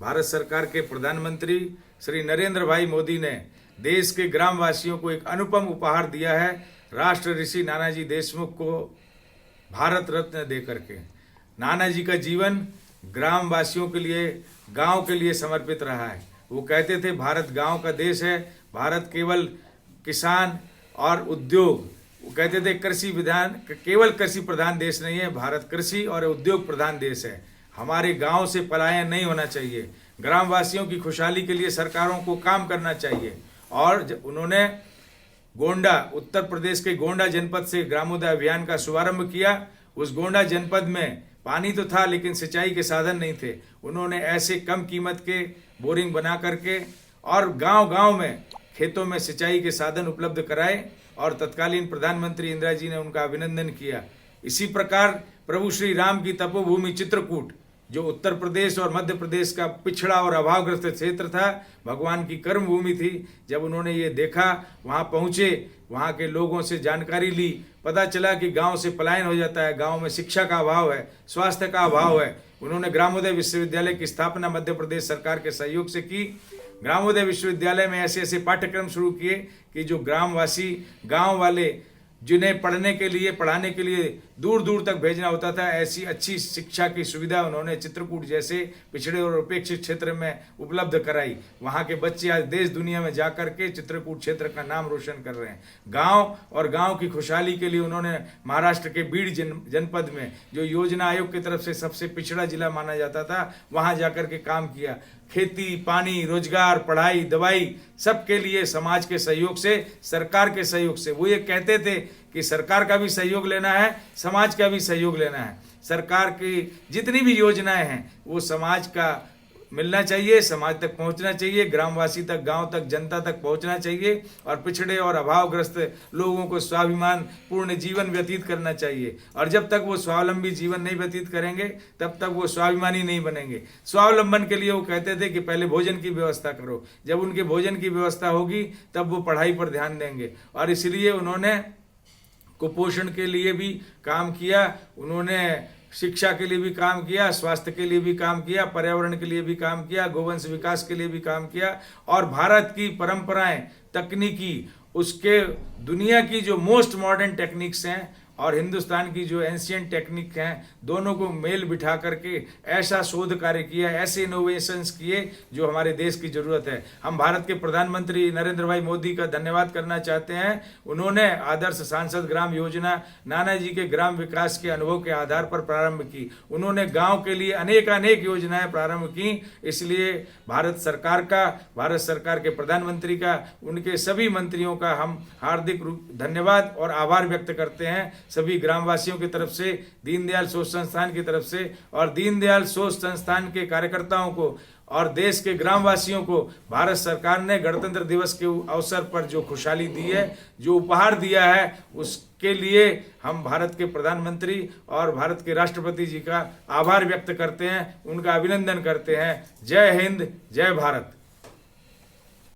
भारत सरकार के प्रधानमंत्री श्री नरेंद्र भाई मोदी ने देश के ग्रामवासियों को एक अनुपम उपहार दिया है, राष्ट्र ऋषि नानाजी देशमुख को भारत रत्न दे करके। नानाजी का जीवन ग्रामवासियों के लिए, गांव के लिए समर्पित रहा है। वो कहते थे भारत गांव का देश है, भारत केवल किसान और उद्योग, वो कहते थे केवल कृषि प्रधान देश नहीं है, भारत कृषि और उद्योग प्रधान देश है। हमारे गांव से पलायन नहीं होना चाहिए, ग्रामवासियों की खुशहाली के लिए सरकारों को काम करना चाहिए। और उन्होंने गोंडा, उत्तर प्रदेश के गोंडा जनपद से ग्रामोदय अभियान का शुभारंभ किया। उस गोंडा जनपद में पानी तो था लेकिन सिंचाई के साधन नहीं थे। उन्होंने ऐसे कम कीमत के बोरिंग बना करके और गांव-गांव में खेतों में सिंचाई के साधन उपलब्ध कराए और तत्कालीन प्रधानमंत्री इंदिरा जी ने उनका अभिनंदन किया। इसी प्रकार प्रभु श्री राम की तपोभूमि चित्रकूट, जो उत्तर प्रदेश और मध्य प्रदेश का पिछड़ा और अभावग्रस्त क्षेत्र था, भगवान की कर्म भूमि थी। जब उन्होंने ये देखा, वहाँ पहुँचे, वहाँ के लोगों से जानकारी ली, पता चला कि गांव से पलायन हो जाता है, गांव में शिक्षा का अभाव है, स्वास्थ्य का अभाव है। उन्होंने ग्रामोदय विश्वविद्यालय की स्थापना मध्य प्रदेश सरकार के सहयोग से की। ग्रामोदय विश्वविद्यालय में ऐसे ऐसे पाठ्यक्रम शुरू किए कि जो ग्रामवासी, गांव वाले जिन्हें पढ़ाने के लिए दूर दूर तक भेजना होता था, ऐसी अच्छी शिक्षा की सुविधा उन्होंने चित्रकूट जैसे पिछड़े और उपेक्षित क्षेत्र में उपलब्ध कराई। वहाँ के बच्चे आज देश दुनिया में जाकर के चित्रकूट क्षेत्र का नाम रोशन कर रहे हैं। गांव और गांव की खुशहाली के लिए उन्होंने महाराष्ट्र के बीड जनपद में, जो योजना आयोग की तरफ से सबसे पिछड़ा जिला माना जाता था, वहाँ जाकर के काम किया। खेती, पानी, रोजगार, पढ़ाई, दवाई, सबके लिए समाज के सहयोग से, सरकार के सहयोग से। वो ये कहते थे कि सरकार का भी सहयोग लेना है, समाज का भी सहयोग लेना है। सरकार की जितनी भी योजनाएं हैं वो समाज का मिलना चाहिए, समाज तक पहुंचना चाहिए, ग्रामवासी तक, गांव तक, जनता तक पहुंचना चाहिए और पिछड़े और अभावग्रस्त लोगों को स्वाभिमान पूर्ण जीवन व्यतीत करना चाहिए। और जब तक वो स्वावलंबी जीवन नहीं व्यतीत करेंगे तब तक वो स्वाभिमानी नहीं बनेंगे। स्वावलंबन के लिए वो कहते थे कि पहले भोजन की व्यवस्था करो, जब उनके भोजन की व्यवस्था होगी तब वो पढ़ाई पर ध्यान देंगे। और इसलिए उन्होंने कुपोषण के लिए भी काम किया, उन्होंने शिक्षा के लिए भी काम किया, स्वास्थ्य के लिए भी काम किया, पर्यावरण के लिए भी काम किया, गोवंश विकास के लिए भी काम किया। और भारत की परंपराएं, तकनीकी, उसके दुनिया की जो मोस्ट मॉडर्न टेक्निक्स हैं और हिंदुस्तान की जो एंशियंट टेक्निक हैं, दोनों को मेल बिठा करके ऐसा शोध कार्य किया, ऐसे इनोवेशंस किए जो हमारे देश की जरूरत है। हम भारत के प्रधानमंत्री नरेंद्र भाई मोदी का धन्यवाद करना चाहते हैं। उन्होंने आदर्श सांसद ग्राम योजना नानाजी के ग्राम विकास के अनुभव के आधार पर प्रारंभ की। उन्होंने गांव के लिए अनेक योजनाएं प्रारंभ की। इसलिए भारत सरकार के प्रधानमंत्री का, उनके सभी मंत्रियों का हम हार्दिक धन्यवाद और आभार व्यक्त करते हैं। सभी ग्रामवासियों की तरफ से, दीनदयाल सोच संस्थान की तरफ से और दीनदयाल सोच संस्थान के कार्यकर्ताओं को और देश के ग्रामवासियों को भारत सरकार ने गणतंत्र दिवस के अवसर पर जो खुशहाली दी है, जो उपहार दिया है, उसके लिए हम भारत के प्रधानमंत्री और भारत के राष्ट्रपति जी का आभार व्यक्त करते हैं, उनका अभिनंदन करते हैं। जय हिंद, जय भारत।